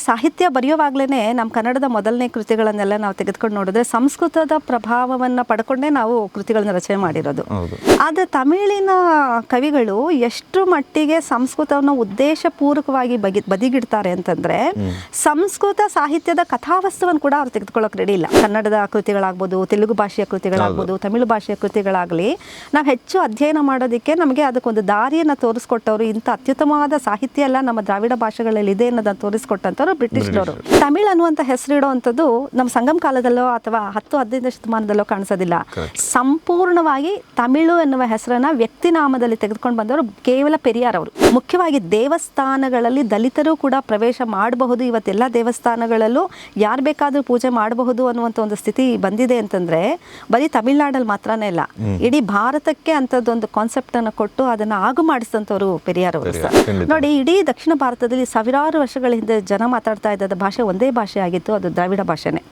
ಸಾಹಿತ್ಯ ಬರೆಯುವಾಗಲೇ ನಮ್ಮ ಕನ್ನಡದ ಮೊದಲನೇ ಕೃತಿಗಳನ್ನೆಲ್ಲ ನಾವು ತೆಗೆದುಕೊಂಡು ನೋಡಿದ್ರೆ ಸಂಸ್ಕೃತದ ಪ್ರಭಾವವನ್ನು ಪಡ್ಕೊಂಡೇ ನಾವು ಕೃತಿಗಳನ್ನ ರಚನೆ ಮಾಡಿರೋದು. ಆದರೆ ತಮಿಳಿನ ಕವಿಗಳು ಎಷ್ಟು ಮಟ್ಟಿಗೆ ಸಂಸ್ಕೃತವನ್ನು ಉದ್ದೇಶಪೂರ್ವಕವಾಗಿ ಬದಿಗಿಡ್ತಾರೆ ಅಂತಂದರೆ ಸಂಸ್ಕೃತ ಸಾಹಿತ್ಯದ ಕಥಾವಸ್ತುವನ್ನು ಕೂಡ ಅವ್ರು ತೆಗೆದುಕೊಳ್ಳೋಕೆ ರೆಡಿ ಇಲ್ಲ. ಕನ್ನಡದ ಕೃತಿಗಳಾಗ್ಬೋದು, ತೆಲುಗು ಭಾಷೆಯ ಕೃತಿಗಳಾಗ್ಬೋದು, ತಮಿಳು ಭಾಷೆಯ ಕೃತಿಗಳಾಗಲಿ ನಾವು ಹೆಚ್ಚು ಅಧ್ಯಯನ ಮಾಡೋದಕ್ಕೆ ನಮಗೆ ಅದಕ್ಕೊಂದು ದಾರಿಯನ್ನು ತೋರಿಸ್ಕೊಟ್ಟವರು. ಇಂಥ ಅತ್ಯುತ್ತಮವಾದ ಸಾಹಿತ್ಯ ಎಲ್ಲ ನಮ್ಮ ದ್ರಾವಿಡ ಭಾಷೆಗಳಲ್ಲಿ ಇದೆ ಅನ್ನೋದನ್ನು ತೋರಿಸ್ಕೊಟ್ಟಂಥವ್ರು ಬ್ರಿಟಿಷ್ನವರು. ತಮಿಳ್ ಅನ್ನುವಂಥ ಹೆಸರಿಡುವಂಥದ್ದು ನಮ್ಮ ಸಂಗಮ ಕಾಲದಲ್ಲೋ ಅಥವಾ 10-15 ಶತಮಾನದಲ್ಲೋ ಕಾಣಿಸೋದಿಲ್ಲ. ಸಂಪೂರ್ಣವಾಗಿ ತಮಿಳು ಎನ್ನುವ ಹೆಸರನ್ನ ವ್ಯಕ್ತಿನಾಮದಲ್ಲಿ ತೆಗೆದುಕೊಂಡು ಬಂದವರು ಕೇವಲ ಪೆರಿಯಾರ್ ಅವರು. ಮುಖ್ಯವಾಗಿ ದೇವಸ್ಥಾನಗಳಲ್ಲಿ ದಲಿತರು ಕೂಡ ಪ್ರವೇಶ ಮಾಡಬಹುದು. ಇವತ್ತೆಲ್ಲ ದೇವಸ್ಥಾನಗಳಲ್ಲೂ ಯಾರು ಬೇಕಾದರೂ ಪೂಜೆ ಮಾಡಬಹುದು ಅನ್ನುವಂಥ ಒಂದು ಸ್ಥಿತಿ ಬಂದಿದೆ ಅಂತಂದ್ರೆ ಬರೀ ತಮಿಳ್ನಾಡಲ್ಲಿ ಮಾತ್ರನೇ ಇಲ್ಲ, ಇಡೀ ಭಾರತಕ್ಕೆ ಅಂಥದ್ದೊಂದು ಕಾನ್ಸೆಪ್ಟ್ ಅನ್ನು ಕೊಟ್ಟು ಅದನ್ನ ಆಗು ಮಾಡಿಸಿದಂಥವ್ರು ಪೆರಿಯಾರ್ ಅವರು. ನೋಡಿ, ಇಡೀ ದಕ್ಷಿಣ ಭಾರತದಲ್ಲಿ ಸಾವಿರಾರು ವರ್ಷಗಳ ಹಿಂದೆ ಜನ ಮಾತಾಡ್ತಾ ಇದ್ದ ಭಾಷೆ ಒಂದೇ ಭಾಷೆ ಆಗಿತ್ತು, ಅದು ದ್ರಾವಿಡ ಭಾಷೆನೇ.